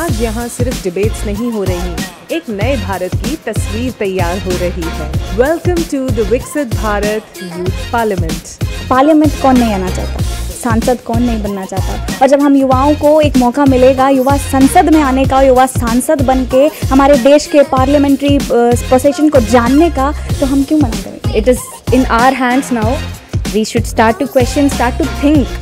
आज यहाँ सिर्फ डिबेट्स नहीं हो रही, एक नए भारत की तस्वीर तैयार हो रही है। वेलकम टू द विकसित भारत यूथ पार्लियामेंट। पार्लियामेंट कौन नहीं आना चाहता, सांसद कौन नहीं बनना चाहता। और जब हम युवाओं को एक मौका मिलेगा युवा संसद में आने का, युवा सांसद बन के हमारे देश के पार्लियामेंट्री पोजीशन को जानने का, तो हम क्यों मना करें। It is in our hands now. We should start to question, start to think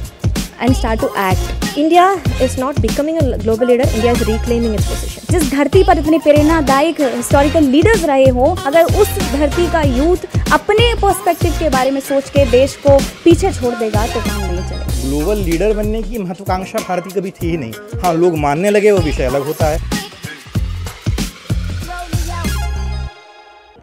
and start to act. India is not becoming a global leader. India is reclaiming its position. जिस धरती पर इतने प्रेरणादायक हिस्टोरिकल लीडर्स रहे हो, अगर उस धरती का यूथ अपने पर्सपेक्टिव के बारे में सोच के देश को पीछे छोड़ देगा तो काम नहीं चलेगा। ग्लोबल लीडर बनने की महत्वाकांक्षा भारत की कभी थी ही नहीं। हाँ, लोग मानने लगे, वो विषय अलग होता है।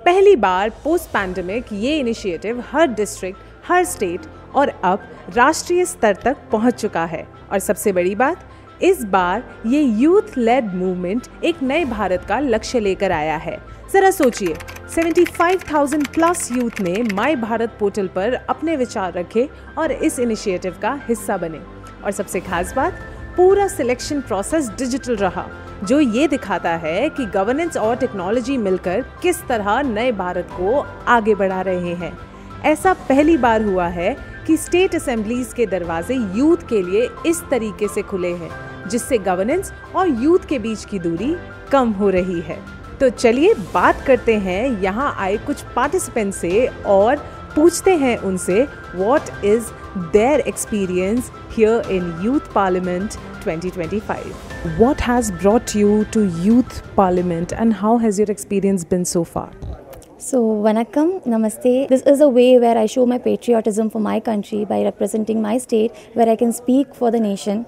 पहली बार पोस्ट पैंडेमिक ये इनिशिएटिव हर डिस्ट्रिक्ट, हर स्टेट और अब राष्ट्रीय स्तर तक पहुंच चुका है। और सबसे बड़ी बात, इस बार ये यूथ लेड मूवमेंट एक नए भारत का लक्ष्य लेकर आया है। जरा सोचिए, 75,000 प्लस यूथ ने माई भारत पोर्टल पर अपने विचार रखे और इस इनिशिएटिव का हिस्सा बने। और सबसे खास बात, पूरा सिलेक्शन प्रोसेस डिजिटल रहा, जो ये दिखाता है कि गवर्नेंस और टेक्नोलॉजी मिलकर किस तरह नए भारत को आगे बढ़ा रहे हैं। ऐसा पहली बार हुआ है कि स्टेट असेंबलीज के दरवाजे यूथ के लिए इस तरीके से खुले हैं, जिससे गवर्नेंस और यूथ के बीच की दूरी कम हो रही है। तो चलिए बात करते हैं यहाँ आए कुछ पार्टिसिपेंट से और पूछते हैं उनसे what is their experience here in youth parliament 2025. What has brought you to youth parliament and how has your experience been so far? So, Vanakkam, Namaste. This is a way where I show my patriotism for my country by representing my state, where I can speak for the nation.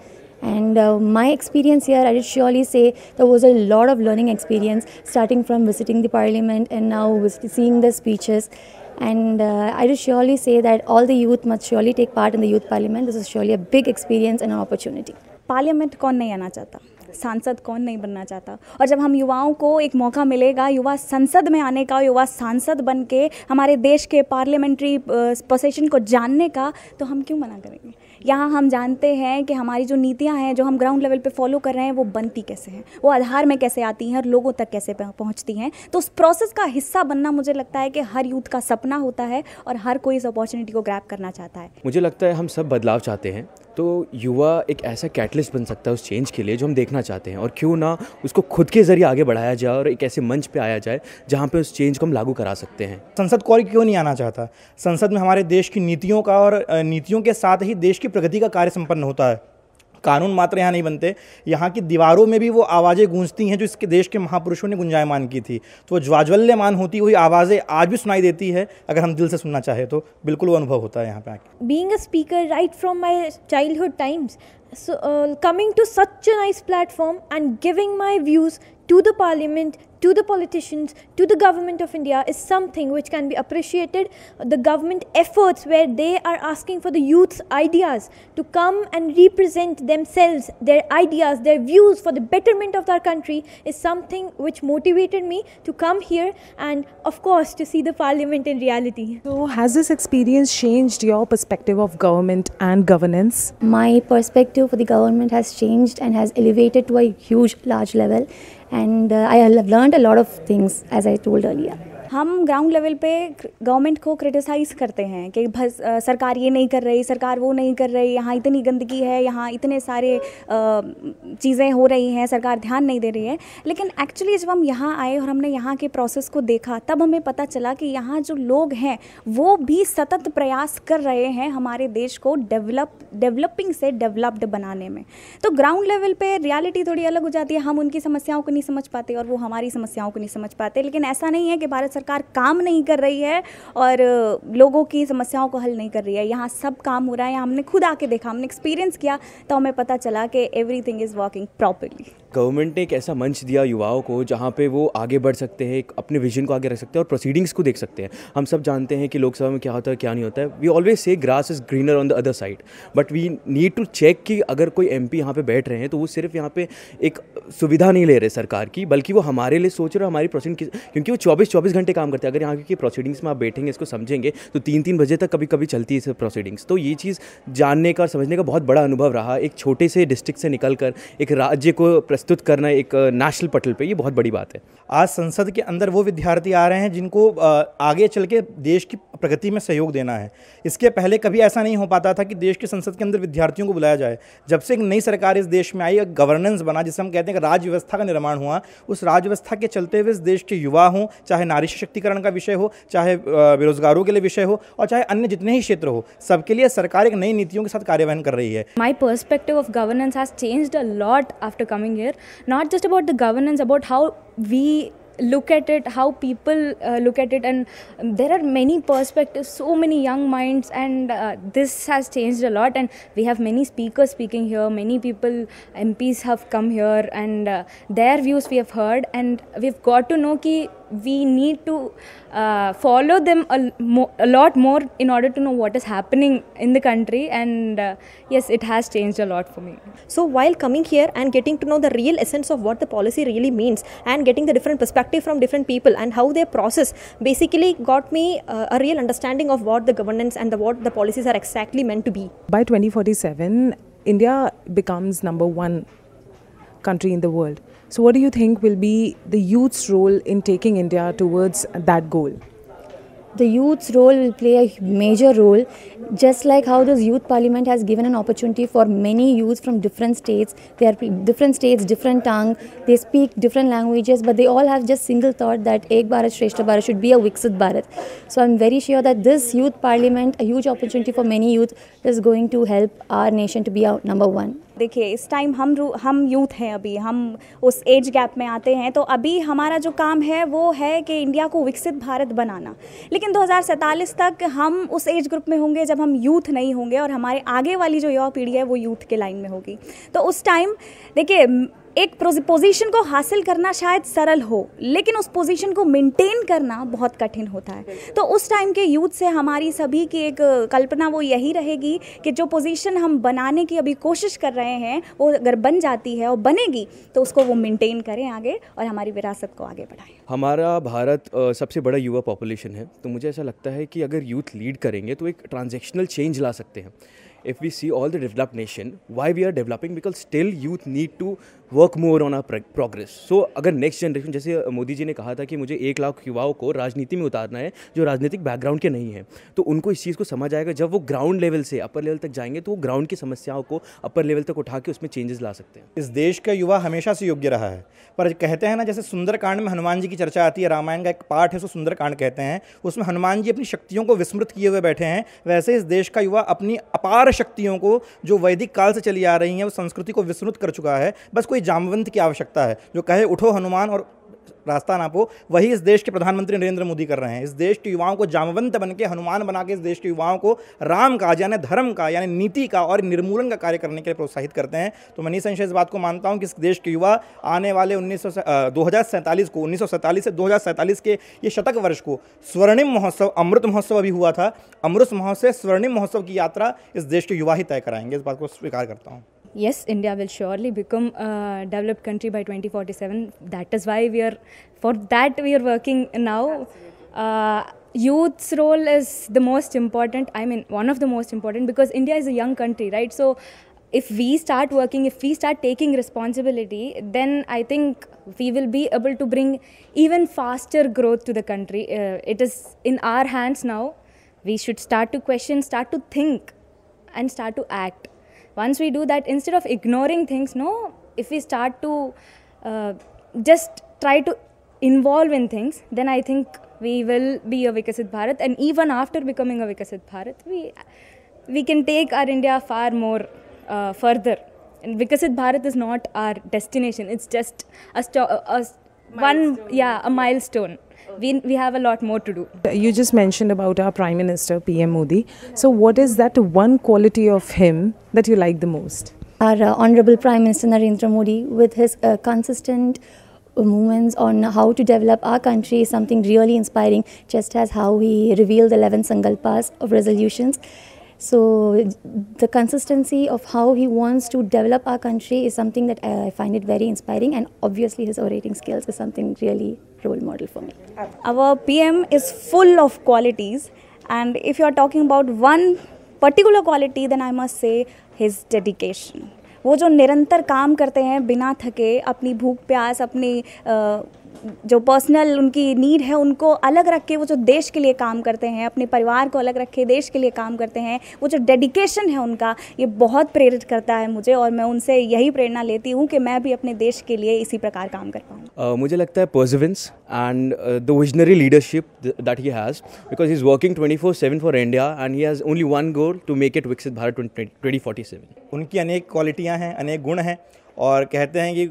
And my experience here, I would surely say there was a lot of learning experience, starting from visiting the parliament and now seeing the speeches. And I would surely say that all the youth must surely take part in the youth parliament. This is surely a big experience and an opportunity. Parliament कौन नहीं आना चाहता, सांसद कौन नहीं बनना चाहता। और जब हम युवाओं को एक मौका मिलेगा युवा संसद में आने का, युवा सांसद बन के हमारे देश के पार्लियामेंट्री पोजीशन को जानने का, तो हम क्यों मना करेंगे। यहाँ हम जानते हैं कि हमारी जो नीतियाँ हैं, जो हम ग्राउंड लेवल पे फॉलो कर रहे हैं, वो बनती कैसे हैं, वो आधार में कैसे आती हैं और लोगों तक कैसे पहुँचती हैं। तो उस प्रोसेस का हिस्सा बनना मुझे लगता है कि हर यूथ का सपना होता है और हर कोई इस अपॉर्चुनिटी को ग्रैब करना चाहता है। मुझे लगता है हम सब बदलाव चाहते हैं, तो युवा एक ऐसा कैटलिस्ट बन सकता है उस चेंज के लिए जो हम देखना चाहते हैं, और क्यों ना उसको खुद के जरिए आगे बढ़ाया जाए और एक ऐसे मंच पे आया जाए जहाँ पे उस चेंज को हम लागू करा सकते हैं। संसद कोई क्यों नहीं आना चाहता। संसद में हमारे देश की नीतियों का और नीतियों के साथ ही देश की प्रगति का कार्य संपन्न होता है। कानून मात्र यहाँ नहीं बनते, यहाँ की दीवारों में भी वो आवाज़ें गूंजती हैं जो इसके देश के महापुरुषों ने गुंजायमान की थी। तो वो ज्वाज्वल्यमान होती हुई आवाज़ें आज भी सुनाई देती है। अगर हम दिल से सुनना चाहे तो बिल्कुल वो अनुभव होता है यहाँ पे आके। Being a speaker right from my childhood times, so coming to such a nice platform and giving my views to the parliament, to the politicians, to the government of India is something which can be appreciated. The government efforts where they are asking for the youth's ideas to come and represent themselves, their ideas, their views for the betterment of our country is something which motivated me to come here and of course to see the parliament in reality. So has this experience changed your perspective of government and governance? My perspective for the government has changed and has elevated to a huge, large level. And I have learned a lot of things, as I told earlier. हम ground level पे government को criticise करते हैं कि सरकार ये नहीं कर रही, सरकार वो नहीं कर रही, यहाँ इतनी गंदगी है, यहाँ इतने सारे चीज़ें हो रही हैं, सरकार ध्यान नहीं दे रही है। लेकिन एक्चुअली जब हम यहाँ आए और हमने यहाँ के प्रोसेस को देखा, तब हमें पता चला कि यहाँ जो लोग हैं वो भी सतत प्रयास कर रहे हैं हमारे देश को डेवलपिंग से डेवलप्ड बनाने में। तो ग्राउंड लेवल पे रियलिटी थोड़ी अलग हो जाती है। हम उनकी समस्याओं को नहीं समझ पाते और वो हमारी समस्याओं को नहीं समझ पाते। लेकिन ऐसा नहीं है कि भारत सरकार काम नहीं कर रही है और लोगों की समस्याओं को हल नहीं कर रही है। यहाँ सब काम हो रहा है। हमने खुद आके देखा, हमने एक्सपीरियंस किया, तो हमें पता चला कि everything is working properly. Government ने एक ऐसा मंच दिया युवाओं को जहाँ पे वो आगे बढ़ सकते हैं, अपने विजन को आगे रख सकते हैं और प्रोसीडिंग्स को देख सकते हैं। हम सब जानते हैं कि लोकसभा में क्या होता है क्या नहीं होता है। We always say grass is greener on the other side, but we need to check कि अगर कोई एमपी यहाँ पे बैठ रहे हैं तो वो सिर्फ यहाँ पे एक सुविधा नहीं ले रहे सरकार की, बल्कि वो हमारे लिए सोच रहे हमारी प्रोसीडिंग, क्योंकि वो 24-24 घंटे घंटे काम करते हैं। अगर यहाँ की प्रोसीडिंग्स में आप बैठेंगे, इसको समझेंगे, तो 3-3 बजे तक कभी कभी चलती है प्रोसीडिंग्स। तो ये चीज़ जानने का और समझने का बहुत बड़ा अनुभव रहा। एक छोटे से डिस्ट्रिक्ट से निकलकर एक राज्य को प्रस्तुत करना एक नेशनल पटल पे, ये बहुत बड़ी बात है। आज संसद के अंदर वो विद्यार्थी आ रहे हैं जिनको आगे चल के देश की प्रगति में सहयोग देना है। इसके पहले कभी ऐसा नहीं हो पाता था कि देश की संसद के अंदर विद्यार्थियों को बुलाया जाए। जब से एक नई सरकार इस देश में आई, एक गवर्नेंस बना, जिसे हम कहते हैं कि राज्य व्यवस्था का निर्माण हुआ, उस राज्य व्यवस्था के चलते हुए इस देश के युवा हों, चाहे नारी सशक्तिकरण का विषय हो, चाहे बेरोजगारों के लिए विषय हो, और चाहे अन्य जितने ही क्षेत्र हो, सबके लिए सरकार एक नई नीतियों के साथ कार्यवाहन कर रही है। My perspective of governance has changed a lot after coming here. Not just about the governance, about how we look at it, how people look at it, and there are many perspectives, so many young minds, and this has changed a lot. And we have many speakers speaking here, many people, MPs have come here, and their views we have heard, and we've got to know ki we need to follow them a lot more in order to know what is happening in the country. And yes, it has changed a lot for me. So while coming here and getting to know the real essence of what the policy really means, and getting the different perspective from different people and how they process, basically got me a real understanding of what the governance and what the policies are exactly meant to be. By 2047, India becomes number one country in the world. So what do you think will be the youth's role in taking India towards that goal? The youth's role will play a major role, just like how this youth parliament has given an opportunity for many youths from different states. They are different states, different tongue, they speak different languages, but they all have just single thought that Ek Bharat Shrestha Bharat should be a Viksit Bharat. So I'm very sure that this youth parliament, a huge opportunity for many youth, is going to help our nation to be our number one. देखिए, इस time हम youth हैं, अभी हम उस age gap में आते हैं, तो अभी हमारा जो काम है वो है कि इंडिया को विकसित भारत बनाना। लेकिन 2047 तक हम उस एज ग्रुप में होंगे जब हम यूथ नहीं होंगे, और हमारे आगे वाली जो युवा पीढ़ी है वो यूथ के लाइन में होगी। तो उस टाइम देखिए, एक पोजीशन को हासिल करना शायद सरल हो, लेकिन उस पोजीशन को मेंटेन करना बहुत कठिन होता है। तो उस टाइम के यूथ से हमारी सभी की एक कल्पना वो यही रहेगी कि जो पोजीशन हम बनाने की अभी कोशिश कर रहे हैं, वो अगर बन जाती है और बनेगी, तो उसको वो मेंटेन करें आगे और हमारी विरासत को आगे बढ़ाएं। हमारा भारत सबसे बड़ा युवा पॉपुलेशन है, तो मुझे ऐसा लगता है कि अगर यूथ लीड करेंगे तो एक ट्रांजेक्शनल चेंज ला सकते हैं। If we see all the developed nation, why we are developing? Because still youth need to work more on our progress. So अगर नेक्स्ट जनरेशन, जैसे मोदी जी ने कहा था कि मुझे 1 लाख युवाओं को राजनीति में उतारना है जो राजनीतिक बैकग्राउंड के नहीं है, तो उनको इस चीज़ को समझ आएगा। जब वो ग्राउंड लेवल से अपर लेवल तक जाएंगे तो वो ग्राउंड की समस्याओं को अपर लेवल तक उठा के उसमें चेंजेस ला सकते हैं। इस देश का युवा हमेशा से योग्य रहा है, पर कहते हैं ना, जैसे सुंदरकांड में हनुमान जी की चर्चा आती है, रामायण का एक पार्ट है उसको सुंदरकांड कहते हैं, उसमें हनुमान जी अपनी शक्तियों को विस्मृत किए हुए बैठे हैं। वैसे इस देश का युवा अपनी अपार शक्तियों को, जो वैदिक काल से चली आ रही हैं, वो संस्कृति को विस्मृत कर चुका है। बस कोई जामवंत की आवश्यकता है जो कहे उठो हनुमान और रास्ता नापो। वही इस देश के प्रधानमंत्री नरेंद्र मोदी कर रहे हैं। इस देश के युवाओं को जामवंत बन के, हनुमान बना के इस देश के युवाओं को राम का, यानी धर्म का, यानी नीति का और निर्मूलन का कार्य करने के लिए प्रोत्साहित करते हैं। तो मैं निसंशय इस बात को मानता हूं कि इस देश के युवा आने वाले 1947 से 2047 के ये शतक वर्ष को स्वर्णिम महोत्सव, अमृत महोत्सव अभी हुआ था, अमृत महोत्सव स्वर्णिम महोत्सव की यात्रा इस देश के युवा ही तय कराएंगे। इस बात को स्वीकार करता हूँ। Yes, India will surely become a developed country by 2047. That is why for that we are working now. Youth's role is the most important. I mean, one of the most important, because India is a young country, right? So if we start working, if we start taking responsibility, then I think we will be able to bring even faster growth to the country. It is in our hands now. We should start to question, start to think, and start to act. Once we do that, instead of ignoring things, if we start to just try to involve in things, then I think we will be a Viksit Bharat. And even after becoming a Viksit Bharat, we can take our India far more further. And Viksit Bharat is not our destination. It's just a milestone. We have a lot more to do. You just mentioned about our Prime Minister, PM Modi. So what is that one quality of him that you like the most? Our Honorable Prime Minister Narendra Modi, with his consistent movements on how to develop our country, is something really inspiring, just as how he revealed the 11 Sankalpas of resolutions. So the consistency of how he wants to develop our country is something that I find it very inspiring, and obviously his orating skills is something really role model for me. Our PM is full of qualities, and if you are talking about one particular quality, then I must say his dedication. वो जो निरंतर काम करते हैं बिना थके, अपनी भूख प्यास, अपनी जो पर्सनल उनकी नीड है उनको अलग रख के वो जो देश के लिए काम करते हैं, अपने परिवार को अलग रख के देश के लिए काम करते हैं, वो जो डेडिकेशन है उनका, ये बहुत प्रेरित करता है मुझे, और मैं उनसे यही प्रेरणा लेती हूँ कि मैं भी अपने देश के लिए इसी प्रकार काम कर पाऊँ। मुझे लगता है perseverance and the visionary leadership that he has, because he is working 24/7 for India and he has only one goal to make it Viksit Bharat 2047। उनकी अनेक क्वालिटियाँ हैं, अनेक गुण हैं, और कहते हैं कि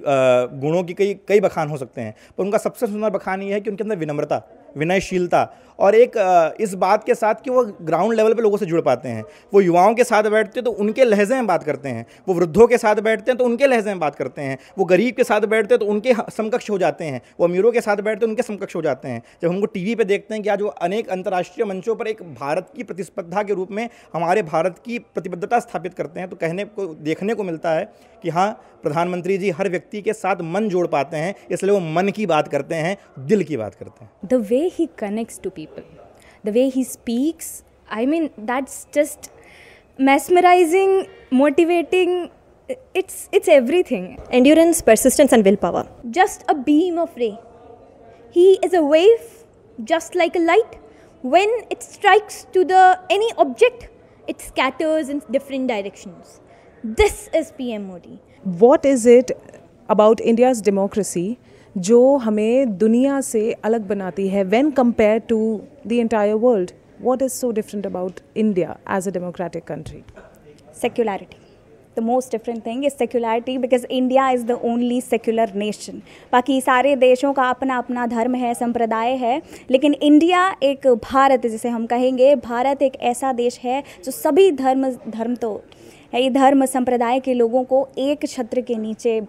गुणों की कई बखान हो सकते हैं, पर उनका सबसे सुंदर बखान ये है कि उनके अंदर विनम्रता, विनयशीलता और एक इस बात के साथ कि वो ग्राउंड लेवल पे लोगों से जुड़ पाते हैं। वो युवाओं के साथ बैठते हैं तो उनके लहजे में बात करते हैं, वो वृद्धों के साथ बैठते हैं तो उनके लहजे में बात करते हैं, वो गरीब के साथ बैठते हैं तो उनके समकक्ष हो जाते हैं, वो अमीरों के साथ बैठते हैं उनके समकक्ष हो जाते हैं। जब हमको टीवी पे देखते हैं कि आज वो अनेक अंतर्राष्ट्रीय मंचों पर एक भारत की प्रतिस्पर्धा के रूप में हमारे भारत की प्रतिबद्धता स्थापित करते हैं, तो देखने को मिलता है कि हाँ, प्रधानमंत्री जी हर व्यक्ति के साथ मन जोड़ पाते हैं, इसलिए वो मन की बात करते हैं, दिल की बात करते हैं। The way he connects to people, the way he speaks, I mean, that's just mesmerizing, motivating. It's everything. Endurance, persistence and willpower. Just a beam of ray. He is a wave, just like a light. When it strikes to any object, it scatters in different directions. This is PM Modi. What is it about India's democracy जो हमें दुनिया से अलग बनाती है when compared to the entire world? What is so different about India as a democratic country? Secularity. The most different thing is secularity, because India is the only secular nation. बाकी सारे देशों का अपना अपना धर्म है, संप्रदाय है, लेकिन इंडिया एक भारत जिसे हम कहेंगे, भारत एक ऐसा देश है जो सभी धर्म तो है, ये धर्म संप्रदाय के लोगों को एक छत्र के नीचे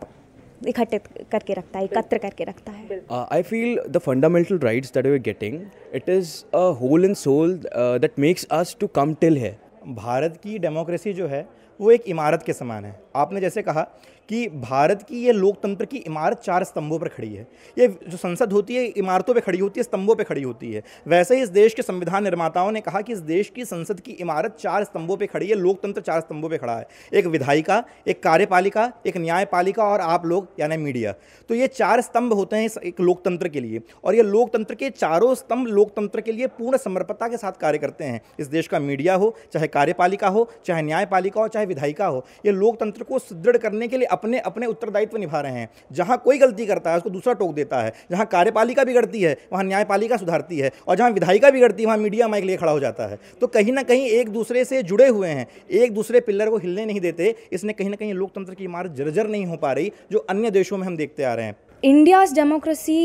इकट्ठित करके रखता है, एकत्र करके रखता है। I feel the fundamental rights that we are getting, it is a whole and soul that makes us to come till here. Bharat की डेमोक्रेसी जो है वो एक इमारत के समान है। आपने जैसे कहा कि भारत की ये लोकतंत्र की इमारत 4 स्तंभों पर खड़ी है। ये जो संसद होती है इमारतों पे खड़ी होती है, स्तंभों पे खड़ी होती है। वैसे ही इस देश के संविधान निर्माताओं ने कहा कि इस देश की संसद की इमारत 4 स्तंभों पे खड़ी है, लोकतंत्र 4 स्तंभों पे खड़ा है। एक विधायिका, एक कार्यपालिका, एक न्यायपालिका और आप लोग यानी मीडिया। तो ये 4 स्तंभ होते हैं एक लोकतंत्र के लिए, और ये लोकतंत्र के चारों स्तंभ लोकतंत्र के लिए पूर्ण समर्पणता के साथ कार्य करते हैं। इस देश का मीडिया हो, चाहे कार्यपालिका हो, चाहे न्यायपालिका हो, चाहे विधायिका हो, ये लोकतंत्र को सुदृढ़ करने के लिए अपने अपने उत्तरदायित्व निभा रहे हैं। जहां कोई गलती करता है उसको दूसरा टोक देता है, जहां कार्यपालिका बिगड़ती है वहां न्यायपालिका सुधारती है, और जहां विधायिका बिगड़ती है वहां मीडिया माइक लिए खड़ा हो जाता है। तो कहीं ना कहीं एक दूसरे से जुड़े हुए हैं, एक दूसरे पिलर को हिलने नहीं देते। इसने कहीं ना कहीं लोकतंत्र की इमारत जर्जर नहीं हो पा रही, जो अन्य देशों में हम देखते आ रहे हैं। India's democracy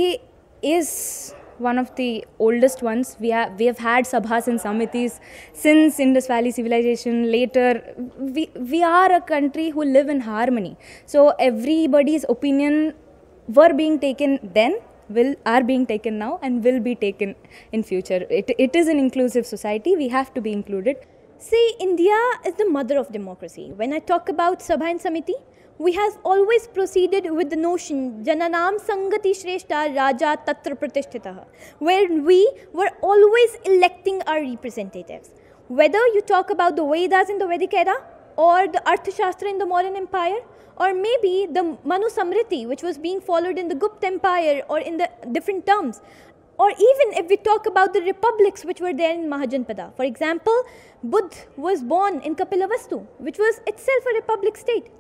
is one of the oldest ones. We have had sabhas and samitis since Indus Valley civilization. Later, we are a country who live in harmony. So everybody's opinion were being taken then, are being taken now, and will be taken in future. It is an inclusive society. We have to be included. See, India is the mother of democracy. When I talk about Sabha and Samiti, we have always proceeded with the notion Jananam Sangati Shreshta Raja Tatra Pratishtitah, where we were always electing our representatives. Whether you talk about the Vedas in the Vedic era, or the Arthashastra in the modern empire, or maybe the Manu Samriti which was being followed in the Gupta empire or in the different terms, or even if we talk about the republics which were there in Mahajanpada. For example, Buddha was born in Kapilavastu, which was itself a republic state.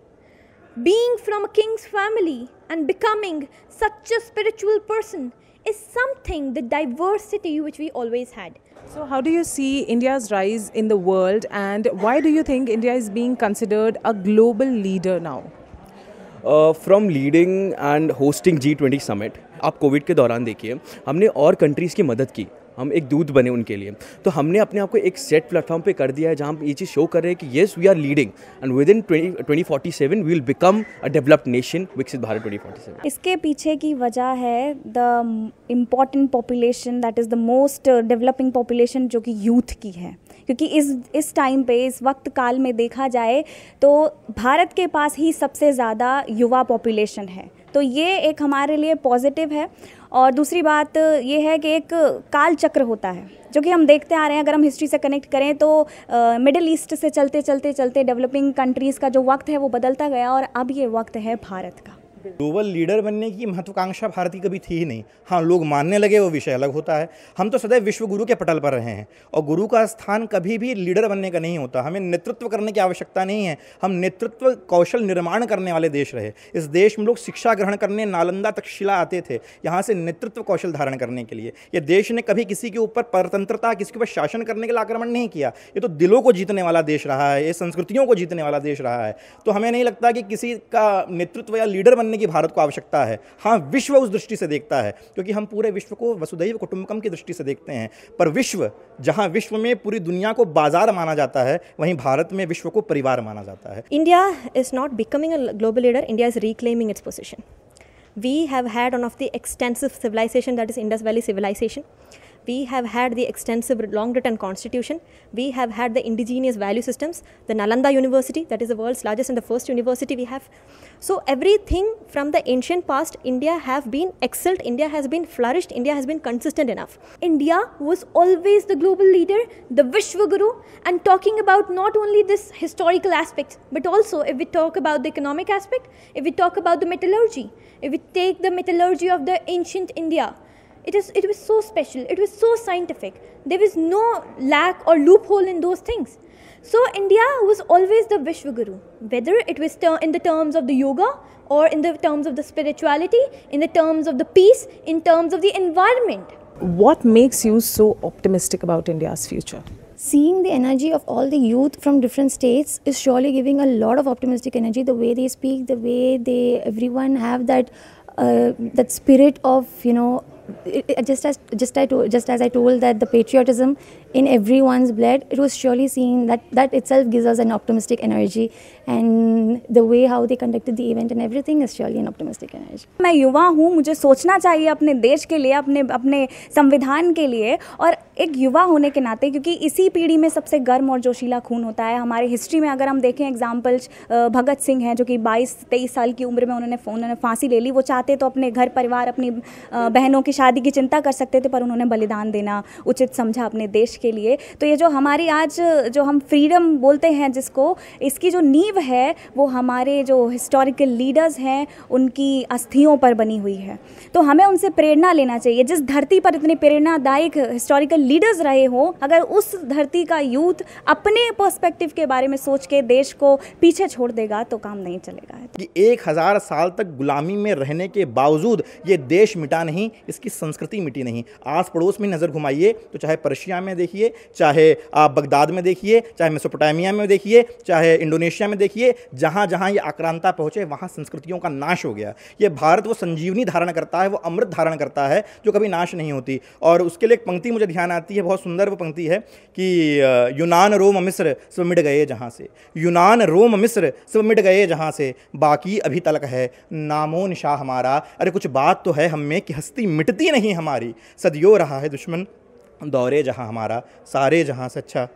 Being from a king's family and becoming such a spiritual person is something, the diversity which we always had. So how do you see India's rise in the world, and why do you think India is being considered a global leader now? From leading and hosting G20 summit, आप Covid के दौरान देखिए हमने और countries की मदद की, हम एक दूत बने उनके लिए। तो हमने अपने आप को एक सेट प्लेटफॉर्म पे कर दिया है जहाँ हम ये चीज़ शो कर रहे हैं कि yes we are leading and within 2047 we will become a developed nation, Viksit Bharat 2047। इसके पीछे की वजह है the important population, that is the most developing population, जो कि यूथ की है। क्योंकि इस टाइम पे, इस वक्त काल में देखा जाए तो भारत के पास ही सबसे ज़्यादा युवा पॉपुलेशन है, तो ये एक हमारे लिए पॉजिटिव है। और दूसरी बात ये है कि एक काल चक्र होता है जो कि हम देखते आ रहे हैं। अगर हम हिस्ट्री से कनेक्ट करें तो मिडिल ईस्ट से चलते चलते चलते डेवलपिंग कंट्रीज़ का जो वक्त है वो बदलता गया और अब ये वक्त है भारत का। ग्लोबल लीडर बनने की महत्वाकांक्षा भारत की कभी थी ही नहीं। हाँ, लोग मानने लगे वो विषय अलग होता है। हम तो सदैव विश्व गुरु के पटल पर रहे हैं और गुरु का स्थान कभी भी लीडर बनने का नहीं होता। हमें नेतृत्व करने की आवश्यकता नहीं है, हम नेतृत्व कौशल निर्माण करने वाले देश रहे। इस देश में लोग शिक्षा ग्रहण करने नालंदा तक्षशिला आते थे यहाँ से नेतृत्व कौशल धारण करने के लिए। ये देश ने कभी किसी के ऊपर परतंत्रता, किसी के ऊपर शासन करने के लिए आक्रमण नहीं किया। ये तो दिलों को जीतने वाला देश रहा है, ये संस्कृतियों को जीतने वाला देश रहा है। तो हमें नहीं लगता कि किसी का नेतृत्व या लीडर बनने की भारत को आवश्यकता है। हाँ, विश्व उस दृष्टि से देखता है क्योंकि हम पूरे विश्व को वसुधैव कुटुंबकम की दृष्टि से देखते हैं। पर विश्व, जहां विश्व में पूरी दुनिया को बाजार माना जाता है, वहीं भारत में विश्व को परिवार माना जाता है। India is not becoming a global leader. India is reclaiming its position. We have had one of the extensive civilization, that is Indus Valley civilization. We have had the extensive long written constitution. We have had the indigenous value systems, the Nalanda University, that is the world's largest and the first university we have. So everything from the ancient past, India have been excelled, India has been flourished, India has been consistent enough. India was always the global leader, the Vishwa Guru, and talking about not only this historical aspect, but also if we talk about the economic aspect, if we talk about the metallurgy, if we take the metallurgy of the ancient India, it was so special, it was so scientific. There was no lack or loophole in those things. So India was always the Vishwa Guru, whether it was in the terms of the yoga or in the terms of the spirituality, in the terms of the peace, in terms of the environment. What makes you so optimistic about India's future? Seeing the energy of all the youth from different states is surely giving a lot of optimistic energy. The way they speak, the way everyone have that spirit of, just as I told that the patriotism in everyone's blood, it was surely seen that itself gives us an optimistic energy, and the way how they conducted the event and everything is surely an optimistic energy. मैं युवा हूँ, मुझे सोचना चाहिए अपने देश के लिए, अपने संविधान के लिए, और एक युवा होने के नाते, क्योंकि इसी पीढ़ी में सबसे गर्म और जोशीला खून होता है। हमारे हिस्ट्री में अगर हम देखें एग्जाम्पल्स, भगत सिंह हैं जो कि 22-23 साल की उम्र में उन्होंने फांसी ले ली। वो चाहते तो अपने घर परिवार, अपनी बहनों की शादी की चिंता कर सकते थे, पर उन्होंने बलिदान देना उचित समझा अपने देश के लिए। तो ये जो हमारी आज जो हम फ्रीडम बोलते हैं जिसको, इसकी जो नींव है वो हमारे जो हिस्टोरिकल लीडर्स हैं उनकी अस्थियों पर बनी हुई है। तो हमें उनसे प्रेरणा लेना चाहिए। जिस धरती पर इतने प्रेरणादायक हिस्टोरिकल लीडर्स रहे हों, अगर उस धरती का यूथ अपने पर्सपेक्टिव के बारे में सोच के देश को पीछे छोड़ देगा तो काम नहीं चलेगा। कि 1000 साल तक गुलामी में रहने के बावजूद ये देश मिटा नहीं, इसकी संस्कृति मिटी नहीं। आस पड़ोस में नज़र घुमाइए तो चाहे पर्शिया में देखिए, चाहे आप बगदाद में देखिए, चाहे मेसोपोटामिया में देखिए, चाहे इंडोनेशिया में देखिए, जहाँ जहाँ ये आक्रांता पहुँचे वहाँ संस्कृतियों का नाश हो गया। ये भारत वो संजीवनी धारण करता है, वो अमृत धारण करता है जो कभी नाश नहीं होती। और उसके लिए एक पंक्ति मुझे ध्यान आती है, बहुत सुंदर वो पंक्ति है कि यूनान रोम मिस्र सब मिट गए जहाँ से, यूनान रोम मिस्र सब मिट गए जहाँ से, बाकी अभी तलक है नामो निशा हमारा। अरे कुछ बात तो है हम में कि हस्ती मिटती नहीं हमारी, सदियों रहा है दुश्मन दौरे जहाँ हमारा, सारे जहाँ से अच्छा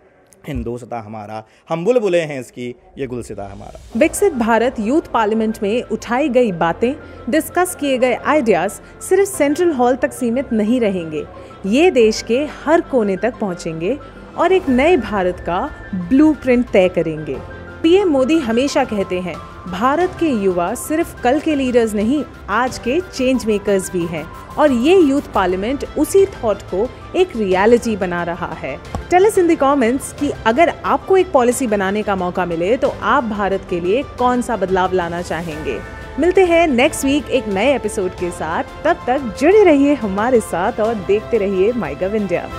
हिंदोस्तां हमारा, हम बुलबुलें हैं इसकी ये गुलसिता हमारा। विकसित भारत यूथ पार्लियामेंट में उठाई गई बातें, डिस्कस किए गए आइडियाज़ सिर्फ सेंट्रल हॉल तक सीमित नहीं रहेंगे। ये देश के हर कोने तक पहुंचेंगे और एक नए भारत का ब्लूप्रिंट तय करेंगे। पीएम मोदी हमेशा कहते हैं, भारत के युवा सिर्फ कल के लीडर्स नहीं, आज के चेंज मेकर्स भी हैं, और ये यूथ पार्लियामेंट उसी थॉट को एक रियलिटी बना रहा है। Tell us in the comments कि अगर आपको एक पॉलिसी बनाने का मौका मिले तो आप भारत के लिए कौन सा बदलाव लाना चाहेंगे। मिलते हैं नेक्स्ट वीक एक नए एपिसोड के साथ। तब तक जुड़े रहिए हमारे साथ और देखते रहिए माईगव इंडिया।